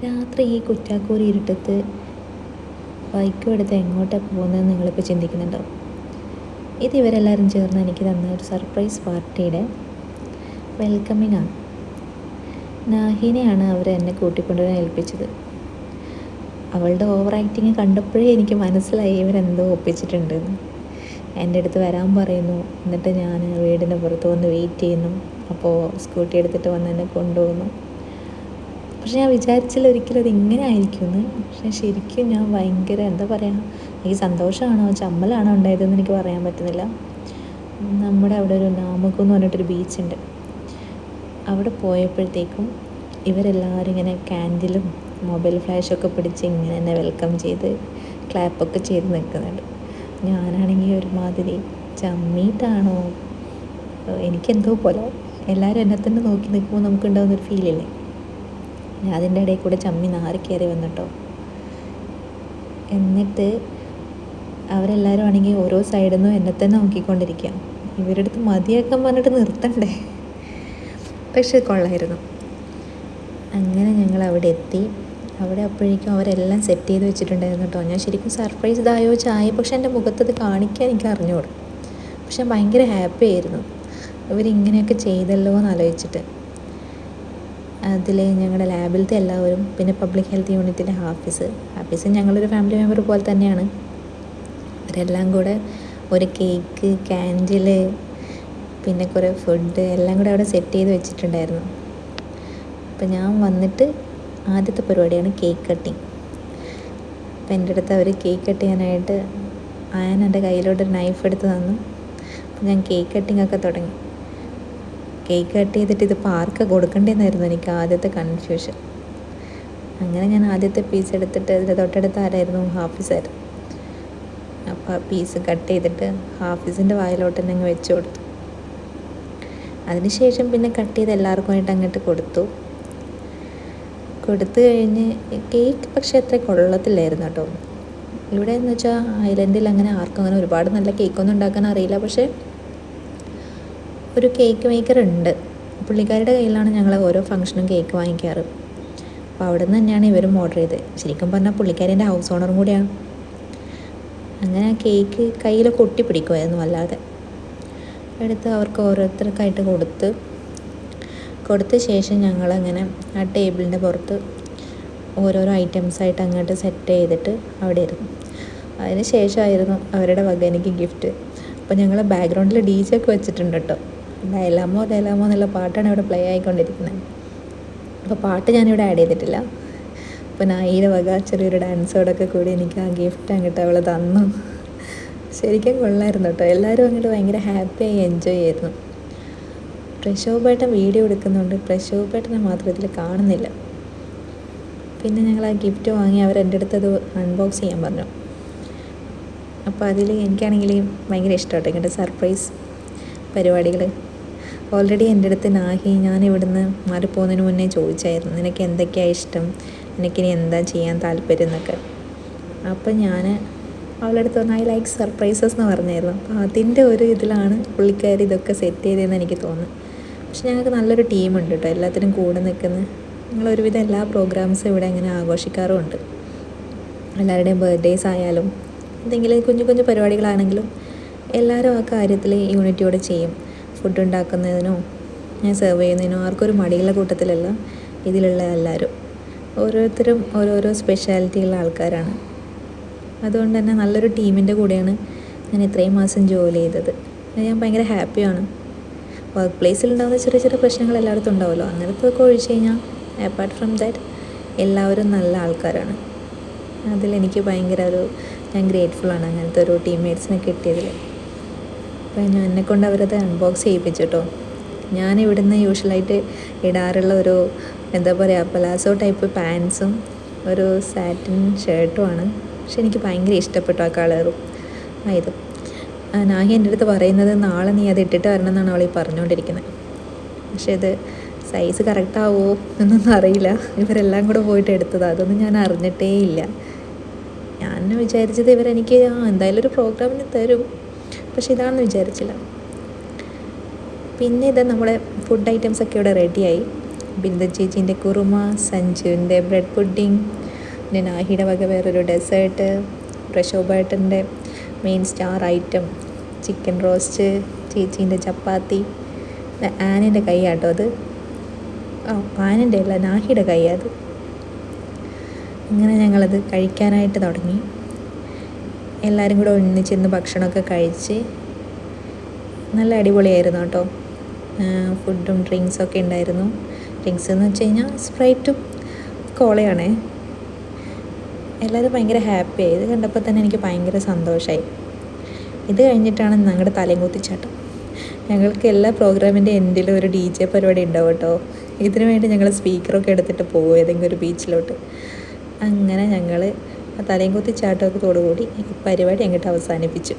രാത്രി ഈ കുറ്റാക്കൂരി ഇരുട്ടത്ത് ബൈക്കും എടുത്ത് എങ്ങോട്ടാണ് പോകുന്നതെന്ന് നിങ്ങളിപ്പോൾ ചിന്തിക്കുന്നുണ്ടാവും. ഇത് ഇവരെല്ലാവരും ചേർന്ന് എനിക്ക് തന്ന ഒരു സർപ്രൈസ് പാർട്ടിയുടെ വെൽക്കമിംഗ് ആണ്. നാഹിനെയാണ് അവർ എന്നെ കൂട്ടിക്കൊണ്ടുവരാൻ ഏൽപ്പിച്ചത്. അവളുടെ ഓവർ ആക്ടിങ് കണ്ടപ്പോഴേ എനിക്ക് മനസ്സിലായി ഇവരെന്തോ ഒപ്പിച്ചിട്ടുണ്ടെന്ന്. എൻ്റെ അടുത്ത് വരാൻ പറയുന്നു, എന്നിട്ട് ഞാൻ വീടിൻ്റെ പുറത്ത് വന്ന് വെയിറ്റ് ചെയ്യുന്നു. അപ്പോൾ സ്കൂട്ടി എടുത്തിട്ട് വന്ന് എന്നെ കൊണ്ടുപോകുന്നു. പക്ഷെ ഞാൻ വിചാരിച്ചില്ല ഒരിക്കലും അത് ഇങ്ങനെ ആയിരിക്കുമെന്ന്. പക്ഷെ ശരിക്കും ഞാൻ ഭയങ്കര എന്താ പറയുക, എനിക്ക് സന്തോഷമാണോ ചമ്മലാണോ ഉണ്ടായതെന്ന് എനിക്ക് പറയാൻ പറ്റുന്നില്ല. നമ്മുടെ അവിടെ ഒരു നാമക്കു എന്ന് പറഞ്ഞിട്ടൊരു ബീച്ചുണ്ട്. അവിടെ പോയപ്പോഴത്തേക്കും ഇവരെല്ലാവരും ഇങ്ങനെ ക്യാൻഡിലും മൊബൈൽ ഫ്ലാഷൊക്കെ പിടിച്ച് ഇങ്ങനെ എന്നെ വെൽക്കം ചെയ്ത് ക്ലാപ്പൊക്കെ ചെയ്ത് നിൽക്കുന്നുണ്ട്. ഞാനാണെങ്കിൽ ഒരുമാതിരി ചമ്മീട്ടാണോ, എനിക്കെന്തോ പോലെ. എല്ലാവരും എന്നെ തന്നെ നോക്കി നിൽക്കുമ്പോൾ നമുക്കുണ്ടാകുന്നൊരു ഫീലില്ലേ. അതിൻ്റെ ഇടയിൽ കൂടെ ചമ്മി നാറി കയറി വന്നിട്ടോ. എന്നിട്ട് അവരെല്ലാവരും ആണെങ്കിൽ ഓരോ സൈഡിൽ നിന്നും എന്നെ തന്നെ നോക്കിക്കൊണ്ടിരിക്കുക. ഇവരുടെ അടുത്ത് മതിയാക്കാൻ പറഞ്ഞിട്ട് നിർത്തണ്ടേ. പക്ഷെ കൊള്ളായിരുന്നു. അങ്ങനെ ഞങ്ങൾ അവിടെ എത്തി. അവിടെ അപ്പോഴേക്കും അവരെല്ലാം സെറ്റ് ചെയ്ത് വെച്ചിട്ടുണ്ടായിരുന്നു കേട്ടോ. ഞാൻ ശരിക്കും സർപ്രൈസ് ഇതായോ ചായ, പക്ഷെ എൻ്റെ മുഖത്തത് കാണിക്കാൻ എനിക്ക് അറിഞ്ഞുകൂടും. പക്ഷെ ഭയങ്കര ഹാപ്പി ആയിരുന്നു ഇവരിങ്ങനെയൊക്കെ ചെയ്തല്ലോ എന്ന് ആലോചിച്ചിട്ട്. അതിൽ ഞങ്ങളുടെ ലാബിലത്തെ എല്ലാവരും, പിന്നെ പബ്ലിക് ഹെൽത്ത് യൂണിറ്റിലെ ഹാഫീസ് ഞങ്ങളൊരു ഫാമിലി മെമ്പർ പോലെ തന്നെയാണ്. അവരെല്ലാം കൂടെ ഒരു കേക്ക്, ക്യാൻഡിൽ, പിന്നെ കുറേ ഫുഡ് എല്ലാം കൂടെ അവിടെ സെറ്റ് ചെയ്ത് വെച്ചിട്ടുണ്ടായിരുന്നു. അപ്പം ഞാൻ വന്നിട്ട് ആദ്യത്തെ പരിപാടിയാണ് കേക്ക് കട്ടിങ്. അപ്പം എൻ്റെ അടുത്ത് അവർ കേക്ക് കട്ട് ചെയ്യാനായിട്ട് ഞാൻ എൻ്റെ കയ്യിലോട്ടൊരു നൈഫ് എടുത്ത് തന്നു. അപ്പം ഞാൻ കേക്ക് കട്ടിങ് ഒക്കെ തുടങ്ങി. കേക്ക് കട്ട് ചെയ്തിട്ട് ഇതിപ്പോൾ ആർക്കാണ് കൊടുക്കേണ്ടതെന്നായിരുന്നു എനിക്ക് ആദ്യത്തെ കൺഫ്യൂഷൻ. അങ്ങനെ ഞാൻ ആദ്യത്തെ പീസ് എടുത്തിട്ട് അതിൻ്റെ തൊട്ടടുത്ത് ആരായിരുന്നു, ഹാഫീസായിരുന്നു. അപ്പോൾ ആ പീസ് കട്ട് ചെയ്തിട്ട് ഹാഫീസിൻ്റെ വായിലോട്ട് തന്നെ അങ്ങ് വെച്ച് കൊടുത്തു. അതിനുശേഷം പിന്നെ കട്ട് ചെയ്ത് എല്ലാവർക്കുമായിട്ട് അങ്ങോട്ട് കൊടുത്തു കഴിഞ്ഞ് കേക്ക് പക്ഷേ അത്ര കൊള്ളത്തില്ലായിരുന്നു കേട്ടോ. ഇവിടെ എന്ന് വെച്ചാൽ ഐലൻഡിൽ അങ്ങനെ ആർക്കും അങ്ങനെ ഒരുപാട് നല്ല കേക്കൊന്നും ഉണ്ടാക്കാൻ അറിയില്ല. പക്ഷേ ഒരു കേക്ക് മേക്കർ ഉണ്ട്. പുള്ളിക്കാരുടെ കയ്യിലാണ് ഞങ്ങൾ ഓരോ ഫംഗ്ഷനും കേക്ക് വാങ്ങിക്കാറ്. അപ്പോൾ അവിടെ നിന്ന് തന്നെയാണ് ഇവരും ഓർഡർ ചെയ്തത്. ശരിക്കും പറഞ്ഞാൽ പുള്ളിക്കാരൻ്റെ ഹൗസ് ഓണറും കൂടിയാണ്. അങ്ങനെ ആ കേക്ക് കയ്യിലൊക്കെ ഒട്ടിപ്പിടിക്കുമായിരുന്നു വല്ലാതെ. എടുത്ത് അവർക്ക് ഓരോരുത്തർക്കായിട്ട് കൊടുത്ത ശേഷം ഞങ്ങളങ്ങനെ ആ ടേബിളിൻ്റെ പുറത്ത് ഓരോരോ ഐറ്റംസായിട്ട് അങ്ങോട്ട് സെറ്റ് ചെയ്തിട്ട് അവിടെ ഇരുന്നു. അതിന് ശേഷമായിരുന്നു അവരുടെ വക എനിക്ക് ഗിഫ്റ്റ്. അപ്പോൾ ഞങ്ങൾ ബാക്ക്ഗ്രൗണ്ടിൽ DJ ഒക്കെ വെച്ചിട്ടുണ്ട് കേട്ടോ. ലൈലാമോ എന്നുള്ള പാട്ടാണ് ഇവിടെ പ്ലേ ആയിക്കൊണ്ടിരിക്കുന്നത്. അപ്പോൾ പാട്ട് ഞാനിവിടെ ആഡ് ചെയ്തിട്ടില്ല. അപ്പോൾ നായിയുടെ വക ചെറിയൊരു ഡാൻസോടൊക്കെ കൂടി എനിക്ക് ആ ഗിഫ്റ്റ് അങ്ങോട്ട് അവൾ തന്നു. ശരിക്കും കൊള്ളായിരുന്നു കേട്ടോ. എല്ലാവരും അങ്ങോട്ട് ഭയങ്കര ഹാപ്പിയായി എൻജോയ് ചെയ്യായിരുന്നു. പ്രശോഭേട്ടൻ വീഡിയോ എടുക്കുന്നുണ്ട്. പ്രശോഭേട്ടനെ മാത്രം ഇതിൽ കാണുന്നില്ല. പിന്നെ ഞങ്ങൾ ആ ഗിഫ്റ്റ് വാങ്ങി അവരെൻ്റെ അടുത്ത് അത് അൺബോക്സ് ചെയ്യാൻ പറഞ്ഞു. അപ്പോൾ അതിൽ എനിക്കാണെങ്കിൽ ഭയങ്കര ഇഷ്ടമാട്ടോ ഇങ്ങനത്തെ സർപ്രൈസ് പരിപാടികൾ. ഓൾറെഡി എൻ്റെ അടുത്ത് നാഹി ഞാൻ ഇവിടുന്ന് മാറിപ്പോകുന്നതിന് മുന്നേ ചോദിച്ചായിരുന്നു, നിനക്ക് എന്തൊക്കെയാണ് ഇഷ്ടം, എനിക്കിനി എന്താ ചെയ്യാൻ താല്പര്യം എന്നൊക്കെ. അപ്പോൾ ഞാൻ അവളുടെ അടുത്ത് പറഞ്ഞു ഐ ലൈക്ക് സർപ്രൈസസ് എന്ന് പറഞ്ഞായിരുന്നു. അപ്പോൾ അതിൻ്റെ ഒരു ഇതിലാണ് പുള്ളിക്കാർ ഇതൊക്കെ സെറ്റ് ചെയ്തതെന്ന് എനിക്ക് തോന്നുന്നു. പക്ഷെ ഞങ്ങൾക്ക് നല്ലൊരു ടീമുണ്ട് കേട്ടോ, എല്ലാത്തിനും കൂടെ നിൽക്കുന്ന. ഞങ്ങളൊരുവിധം എല്ലാ പ്രോഗ്രാംസും ഇവിടെ അങ്ങനെ ആഘോഷിക്കാറുമുണ്ട്. എല്ലാവരുടെയും ബർത്ത്ഡേയ്സ് ആയാലും എന്തെങ്കിലും കുഞ്ഞു പരിപാടികളാണെങ്കിലും എല്ലാവരും ആ കാര്യത്തിൽ യൂണിറ്റിയോടെ ചെയ്യും. ഫുഡ് ഉണ്ടാക്കുന്നതിനോ ഞാൻ സെർവ് ചെയ്യുന്നതിനോ ആർക്കൊരു മടിയുള്ള കൂട്ടത്തിലല്ല ഇതിലുള്ള എല്ലാവരും. ഓരോരുത്തരും ഓരോരോ സ്പെഷ്യാലിറ്റിയുള്ള ആൾക്കാരാണ്. അതുകൊണ്ട് തന്നെ നല്ലൊരു ടീമിൻ്റെ കൂടെയാണ് ഞാൻ ഇത്രയും മാസം ജോലി ചെയ്തത്. ഞാൻ ഭയങ്കര ഹാപ്പിയാണ്. വർക്ക് പ്ലേസിലുണ്ടാകുന്ന ചെറിയ പ്രശ്നങ്ങൾ എല്ലായിടത്തും ഉണ്ടാവുമല്ലോ, അങ്ങനത്തെയൊക്കെ ഒഴിച്ച് കഴിഞ്ഞാൽ അപ്പാർട്ട് ഫ്രം ദാറ്റ് എല്ലാവരും നല്ല ആൾക്കാരാണ്. അതിലെനിക്ക് ഭയങ്കര ഞാൻ ഗ്രേറ്റ്ഫുള്ളാണ് അങ്ങനത്തെ ഒരു ടീംമേറ്റ്സിനെ കിട്ടിയതിൽ. അപ്പോൾ എന്നെക്കൊണ്ട് അവരത് അൺബോക്സ് ചെയ്യിപ്പിച്ചു കേട്ടോ. ഞാൻ ഇവിടുന്ന് യൂഷ്വലായിട്ട് ഇടാറുള്ള ഒരു എന്താ പറയുക പലാസോ ടൈപ്പ് പാൻസും ഒരു സാറ്റിൻ ഷർട്ടുമാണ്. പക്ഷെ എനിക്ക് ഭയങ്കര ഇഷ്ടപ്പെട്ടു ആ കളറും ഇതും. നാഹി എൻ്റെ അടുത്ത് പറയുന്നത് നാളെ നീ അത് ഇട്ടിട്ട് വരണം എന്നാണ് അവൾ പറഞ്ഞുകൊണ്ടിരിക്കുന്നത്. പക്ഷെ ഇത് സൈസ് കറക്റ്റാവോ എന്നൊന്നും അറിയില്ല. ഇവരെല്ലാം കൂടെ പോയിട്ട് എടുത്തതാണ്, അതൊന്നും ഞാൻ അറിഞ്ഞിട്ടേ ഇല്ല. ഞാൻ വിചാരിച്ചത് ഇവരെനിക്ക് എന്തായാലും ഒരു പ്രോഗ്രാമിന് തരും, പക്ഷെ ഇതാണെന്ന് വിചാരിച്ചില്ല. പിന്നെ ഇത് നമ്മുടെ ഫുഡ് ഐറ്റംസൊക്കെ ഇവിടെ റെഡിയായി. ബിന്ദ ചേച്ചീൻ്റെ കുറുമ, സഞ്ജുവിൻ്റെ ബ്രെഡ് പുഡിങ്, പിന്നെ നാഹിയുടെ വക വേറൊരു ഡെസേർട്ട്, പ്രശോഭേട്ടൻ്റെ main star item chicken roast, ചേച്ചീൻ്റെ ചപ്പാത്തി, ആനിൻ്റെ കൈയാട്ടോ അത്. ആനിൻ്റെ അല്ല, നാഹിയുടെ കൈ അത്. അങ്ങനെ ഞങ്ങളത് കഴിക്കാനായിട്ട് തുടങ്ങി. എല്ലാവരും കൂടെ ഒന്നിച്ചിരുന്ന് ഭക്ഷണമൊക്കെ കഴിച്ച് നല്ല അടിപൊളിയായിരുന്നു കേട്ടോ. ഫുഡും ഡ്രിങ്ക്സൊക്കെ ഉണ്ടായിരുന്നു. ഡ്രിങ്ക്സ് എന്ന് വെച്ച് കഴിഞ്ഞാൽ സ്പ്രൈറ്റും കോളയാണേ. എല്ലാവരും ഭയങ്കര ഹാപ്പിയായി. ഇത് കണ്ടപ്പോൾ തന്നെ എനിക്ക് ഭയങ്കര സന്തോഷമായി. ഇത് കഴിഞ്ഞിട്ടാണ് ഞങ്ങളുടെ തലയും കുത്തിച്ചാട്ടം. ഞങ്ങൾക്ക് എല്ലാ പ്രോഗ്രാമിൻ്റെ എൻഡിലും ഒരു DJ പരിപാടി ഉണ്ടാവും കേട്ടോ. ഇതിനു വേണ്ടി ഞങ്ങൾ സ്പീക്കറൊക്കെ എടുത്തിട്ട് പോകും ഏതെങ്കിലും ഒരു ബീച്ചിലോട്ട്. അങ്ങനെ ഞങ്ങൾ തലയും കുത്തിച്ചാട്ടത്തോടുകൂടി ഈ പരിപാടി അങ്ങോട്ട് അവസാനിപ്പിച്ചു.